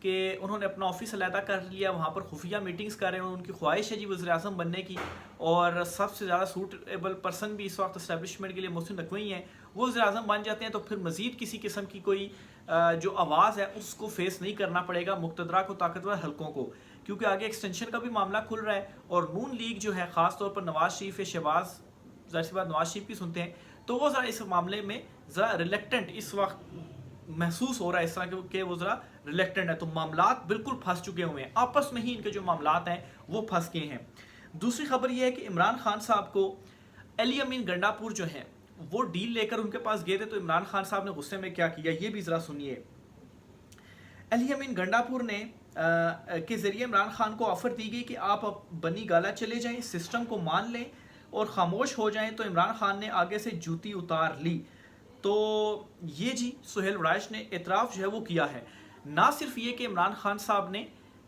کہ انہوں نے اپنا آفس علیحدہ کر لیا, وہاں پر خفیہ میٹنگز کر رہے ہیں, ان کی خواہش ہے جی وزیر اعظم بننے کی, اور سب سے زیادہ سوٹیبل پرسن بھی اس وقت اسٹیبلشمنٹ کے لیے محسن نقوی ہیں. وہ وزیر اعظم بن جاتے ہیں تو پھر مزید کسی قسم کی کوئی جو آواز ہے اس کو فیس نہیں کرنا پڑے گا مقتدرہ کو, طاقتور حلقوں کو, کیونکہ آگے ایکسٹینشن کا بھی معاملہ کھل رہا ہے. اور نون لیگ جو ہے خاص طور پر نواز شریف شہباز, ظاہر سی بات نواز شریف کی سنتے ہیں, تو وہ ذرا اس معاملے میں ذرا ریلیکٹنٹ اس وقت محسوس ہو رہا ہے, اس طرح کہ وہ ذرا ریلیکٹنٹ ہے. تو معاملات بالکل پھنس چکے ہوئے ہیں, آپس میں ہی ان کے جو معاملات ہیں وہ پھنس گئے ہیں. دوسری خبر یہ ہے کہ عمران خان صاحب کو علی امین گنڈا پور جو ہیں وہ ڈیل لے کر ان کے پاس گئے تھے, تو عمران خان صاحب نے غصے میں کیا کیا یہ بھی ذرا سنیے. علی امین گنڈا پور نے کے ذریعے عمران خان کو آفر دی گئی کہ آپ بنی گالا چلے جائیں, سسٹم کو مان لیں اور خاموش ہو جائیں. تو عمران خان نے آگے سے جوتی اتار لی. تو یہ جی سہیل وڑائچ نے اعتراف جو ہے وہ کیا ہے. نہ صرف یہ کہ عمران خان صاحب نے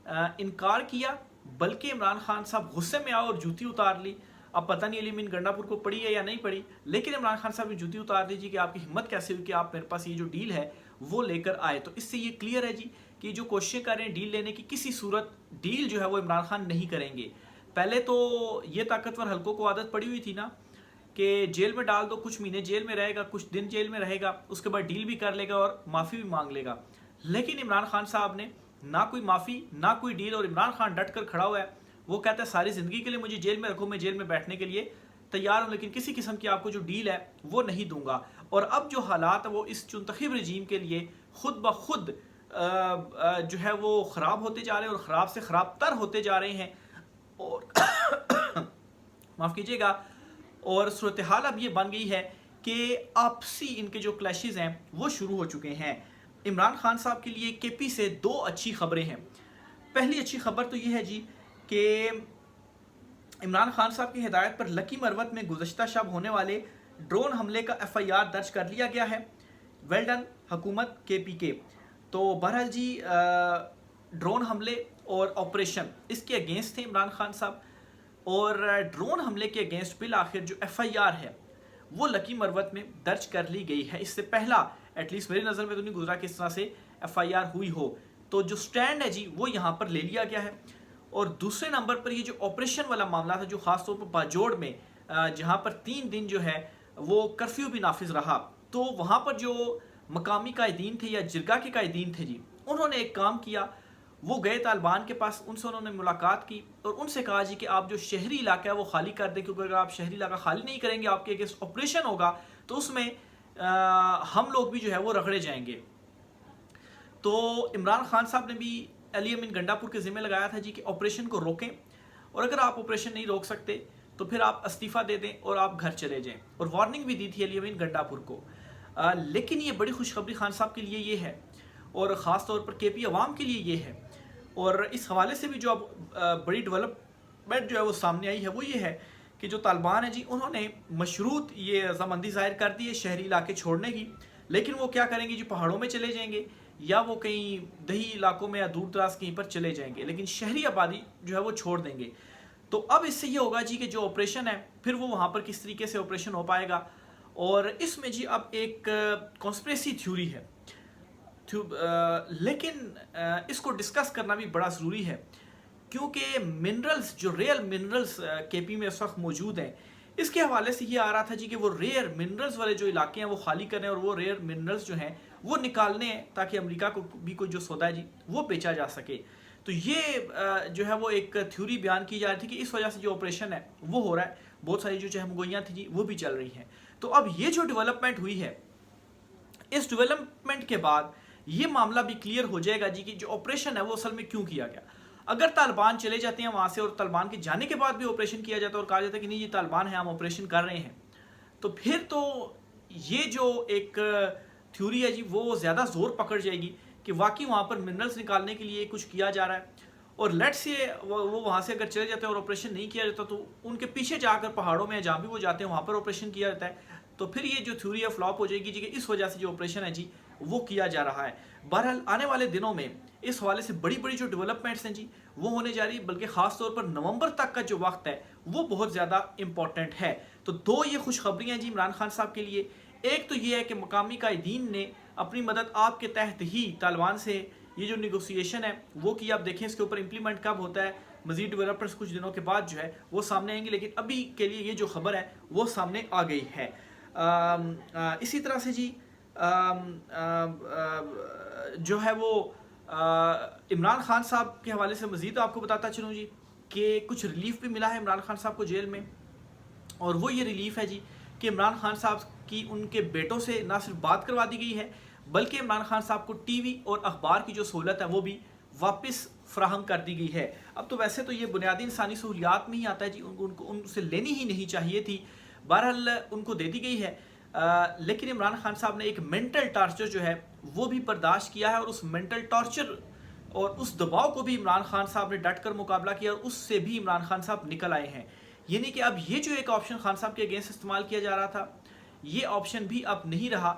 انکار کیا, بلکہ عمران خان صاحب غصے میں آئے اور جوتی اتار لی. اب پتہ نہیں علی امین گنڈا پور کو پڑی ہے یا نہیں پڑی, لیکن عمران خان صاحب نے جوتی اتار دی جی کہ آپ کی ہمت کیسے ہوئی کہ آپ میرے پاس یہ جو ڈیل ہے وہ لے کر آئے. تو اس سے یہ کلیئر ہے جی کہ جو کوششیں کر رہے ہیں ڈیل لینے کی, کسی صورت ڈیل جو ہے وہ عمران خان نہیں کریں گے. پہلے تو یہ طاقتور حلقوں کو عادت پڑی ہوئی تھی نا کہ جیل میں ڈال دو, کچھ مہینے جیل میں رہے گا, کچھ دن جیل میں رہے گا, اس کے بعد ڈیل بھی کر لے گا اور معافی بھی مانگ لے گا. لیکن عمران خان صاحب نے نہ کوئی معافی نہ کوئی ڈیل, اور عمران خان ڈٹ کر کھڑا ہوا ہے. وہ کہتا ہے ساری زندگی کے لیے مجھے جیل میں رکھو, میں جیل میں بیٹھنے کے لیے تیار ہوں, لیکن کسی قسم کی آپ کو جو ڈیل ہے وہ نہیں دوں گا. اور اب جو حالات ہیں وہ اس چنتخب رجیم کے لیے خود بخود جو ہے وہ خراب ہوتے جا رہے ہیں, اور خراب سے خراب تر ہوتے جا رہے ہیں. اور معاف کیجیے گا, اور صورتحال اب یہ بن گئی ہے کہ آپسی ان کے جو کلیشز ہیں وہ شروع ہو چکے ہیں. عمران خان صاحب کے لیے کے پی سے دو اچھی خبریں ہیں. پہلی اچھی خبر تو یہ ہے جی کہ عمران خان صاحب کی ہدایت پر لکی مروت میں گزشتہ شب ہونے والے ڈرون حملے کا ایف آئی آر درج کر لیا گیا ہے. ویل ڈن حکومت کے پی کے. تو بہرحال جی ڈرون حملے اور آپریشن اس کے اگینسٹ تھے عمران خان صاحب, اور ڈرون حملے کے اگینسٹ بالآخر جو ایف آئی آر ہے وہ لکی مروت میں درج کر لی گئی ہے. اس سے پہلا ایٹ لیسٹ میری نظر میں تو نہیں گزرا کہ اس طرح سے ایف آئی آر ہوئی ہو. تو جو سٹینڈ ہے جی وہ یہاں پر لے لیا گیا ہے. اور دوسرے نمبر پر یہ جو آپریشن والا معاملہ تھا, جو خاص طور پر باجوڑ میں جہاں پر 3 دن جو ہے وہ کرفیو بھی نافذ رہا, تو وہاں پر جو مقامی قائدین تھے یا جرگہ کے قائدین تھے جی, انہوں نے ایک کام کیا. وہ گئے طالبان کے پاس, ان سے انہوں نے ملاقات کی اور ان سے کہا جی کہ آپ جو شہری علاقہ ہے وہ خالی کر دیں, کیونکہ اگر آپ شہری علاقہ خالی نہیں کریں گے, آپ کے اگینسٹ آپریشن ہوگا تو اس میں ہم لوگ بھی جو ہے وہ رگڑے جائیں گے. تو عمران خان صاحب نے بھی علی امین گنڈا پور کے ذمہ لگایا تھا جی کہ آپریشن کو روکیں, اور اگر آپ آپریشن نہیں روک سکتے تو پھر آپ استعفیٰ دے دیں اور آپ گھر چلے جائیں. اور وارننگ بھی دی تھی علی امین گنڈا پور کو. لیکن یہ بڑی خوشخبری خان صاحب کے لیے یہ ہے, اور خاص طور پر کے پی عوام کے لیے یہ ہے, اور اس حوالے سے بھی جو اب بڑی ڈیولپمنٹ جو ہے وہ سامنے آئی ہے وہ یہ ہے کہ جو طالبان ہیں جی انہوں نے مشروط یہ رضامندی ظاہر کر دی ہے شہری علاقے چھوڑنے کی. لیکن وہ کیا کریں گے جی, پہاڑوں میں چلے جائیں گے یا وہ کہیں دیہی علاقوں میں یا دور دراز کہیں پر چلے جائیں گے, لیکن شہری آبادی جو ہے وہ چھوڑ دیں گے. تو اب اس سے یہ ہوگا جی کہ جو آپریشن ہے پھر وہ وہاں پر کس طریقے سے آپریشن ہو پائے گا. اور اس میں جی اب ایک کانسپریسی تھیوری ہے, لیکن اس کو ڈسکس کرنا بھی بڑا ضروری ہے, کیونکہ منرلز جو ریئر منرلز کے پی میں اس وقت موجود ہیں, اس کے حوالے سے یہ آ رہا تھا جی کہ وہ ریئر منرلز والے جو علاقے ہیں وہ خالی کریں اور وہ ریئر منرلز جو ہیں وہ نکالنے ہیں تاکہ امریکہ کو بھی کوئی جو سودا ہے جی وہ بیچا جا سکے. تو یہ جو ہے وہ ایک تھیوری بیان کی جا رہی تھی کہ اس وجہ سے جو آپریشن ہے وہ ہو رہا ہے, بہت ساری جو چہمگوئیاں تھیں جی وہ بھی چل رہی ہیں. تو اب یہ جو ڈیولپمنٹ ہوئی ہے, اس ڈیولپمنٹ کے بعد یہ معاملہ بھی کلیئر ہو جائے گا جی کہ جو آپریشن ہے وہ اصل میں کیوں کیا گیا. اگر طالبان چلے جاتے ہیں وہاں سے اور طالبان کے جانے کے بعد بھی آپریشن کیا جاتا ہے اور کہا جاتا ہے کہ نہیں یہ طالبان ہیں ہم آپریشن کر رہے ہیں, تو پھر تو یہ جو ایک تھیوری ہے جی وہ زیادہ زور پکڑ جائے گی کہ واقعی وہاں پر منرلز نکالنے کے لیے کچھ کیا جا رہا ہے. اور لیٹ سے وہ وہاں سے اگر چلے جاتے ہیں اور آپریشن نہیں کیا جاتا تو ان کے پیچھے جا کر پہاڑوں میں جہاں بھی وہ جاتے ہیں وہاں پر آپریشن کیا جاتا ہے, تو پھر یہ جو تھیوری ہے فلاپ ہو جائے گی جی کہ اس وجہ سے جو آپریشن ہے جی وہ کیا جا رہا ہے. بہرحال آنے والے دنوں میں اس حوالے سے بڑی بڑی جو ڈیولپمنٹس ہیں جی وہ ہونے جا رہی, بلکہ خاص طور پر نومبر تک کا جو وقت ہے وہ بہت زیادہ امپورٹنٹ ہے. تو دو یہ خوشخبریاں جی عمران خان صاحب کے لیے. ایک تو یہ ہے کہ مقامی قائدین نے اپنی مدد آپ کے تحت ہی طالبان سے یہ جو نیگوسیشن ہے وہ کی آپ دیکھیں اس کے اوپر امپلیمنٹ کب ہوتا ہے، مزید ڈیولپمنٹس کچھ دنوں کے بعد جو ہے وہ سامنے آئیں گے، لیکن ابھی کے لیے یہ جو خبر ہے وہ سامنے آ گئی ہے۔ اسی طرح سے جی جو ہے وہ عمران خان صاحب کے حوالے سے مزید آپ کو بتاتا چلوں جی کہ کچھ ریلیف بھی ملا ہے عمران خان صاحب کو جیل میں، اور وہ یہ ریلیف ہے جی کہ عمران خان صاحب کی ان کے بیٹوں سے نہ صرف بات کروا دی گئی ہے بلکہ عمران خان صاحب کو ٹی وی اور اخبار کی جو سہولت ہے وہ بھی واپس فراہم کر دی گئی ہے۔ اب تو ویسے تو یہ بنیادی انسانی سہولیات میں ہی آتا ہے جی، ان سے لینی ہی نہیں چاہیے تھی، بہرحال ان کو دے دی گئی ہے، لیکن عمران خان صاحب نے ایک مینٹل ٹارچر جو ہے وہ بھی برداشت کیا ہے، اور اس مینٹل ٹارچر اور اس دباؤ کو بھی عمران خان صاحب نے ڈٹ کر مقابلہ کیا، اور اس سے بھی عمران خان صاحب نکل آئے ہیں۔ یعنی کہ اب یہ جو ایک آپشن خان صاحب کے اگینسٹ استعمال کیا جا رہا تھا، یہ آپشن بھی اب نہیں رہا،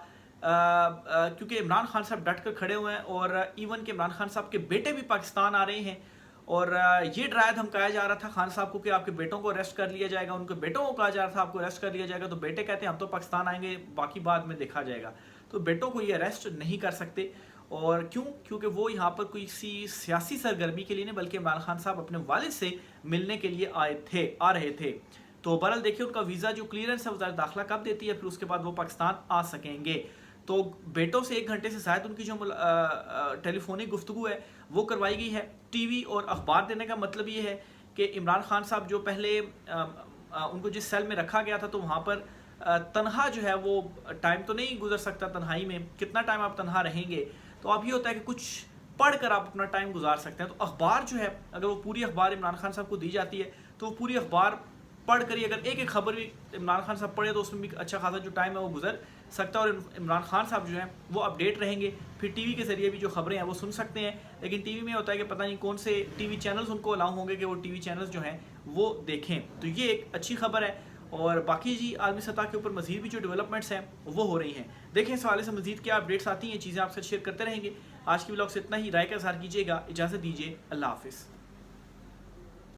کیونکہ عمران خان صاحب ڈٹ کر کھڑے ہوئے ہیں، اور ایون کہ عمران خان صاحب کے بیٹے بھی پاکستان آ رہے ہیں، اور یہ ڈرائے دھمکایا جا رہا تھا خان صاحب کو کہ آپ کے بیٹوں کو اریسٹ کر لیا جائے گا، ان کے بیٹوں کو کہا جا رہا تھا آپ کو اریسٹ کر لیا جائے گا، تو بیٹے کہتے ہیں ہم تو پاکستان آئیں گے، باقی بعد میں دیکھا جائے گا، تو بیٹوں کو یہ اریسٹ نہیں کر سکتے۔ اور کیونکہ وہ یہاں پر کوئی سیاسی سرگرمی کے لیے نہیں بلکہ عمران خان صاحب اپنے والد سے ملنے کے لیے آ رہے تھے، تو بہرحال دیکھیں ان کا ویزا جو کلیئرنس ہے وزارت داخلہ کب دیتی ہے، پھر اس کے بعد وہ پاکستان آ سکیں گے۔ تو بیٹوں سے 1 گھنٹے سے زائد ان کی جو ٹیلی فونک گفتگو ہے وہ کروائی گئی ہے۔ ٹی وی اور اخبار دینے کا مطلب یہ ہے کہ عمران خان صاحب جو پہلے ان کو جس سیل میں رکھا گیا تھا تو وہاں پر تنہا جو ہے وہ ٹائم تو نہیں گزر سکتا، تنہائی میں کتنا ٹائم آپ تنہا رہیں گے، تو اب یہ ہوتا ہے کہ کچھ پڑھ کر آپ اپنا ٹائم گزار سکتے ہیں۔ تو اخبار جو ہے اگر وہ پوری اخبار عمران خان صاحب کو دی جاتی ہے تو وہ پوری اخبار پڑھ کر ہی اگر ایک خبر بھی عمران خان صاحب پڑھے تو اس میں بھی اچھا خاصا جو ٹائم ہے وہ گزر سکتا ہے، اور عمران خان صاحب جو ہیں وہ اپڈیٹ رہیں گے، پھر ٹی وی کے ذریعے بھی جو خبریں ہیں وہ سن سکتے ہیں، لیکن ٹی وی میں ہوتا ہے کہ پتہ نہیں کون سے ٹی وی چینلز ان کو الاؤ ہوں گے کہ وہ ٹی وی چینلز جو ہیں وہ دیکھیں، تو یہ ایک اچھی خبر ہے۔ اور باقی جی عالمی سطح کے اوپر مزید بھی جو ڈیولپمنٹس ہیں وہ ہو رہی ہیں، دیکھیں اس حوالے سے مزید کیا اپڈیٹس آتی ہیں، چیزیں آپ سے شیئر کرتے رہیں گے۔ آج کی ولاگ سے اتنا ہی، رائے کا اظہار کیجیے گا، اجازت دیجیے، اللہ حافظ۔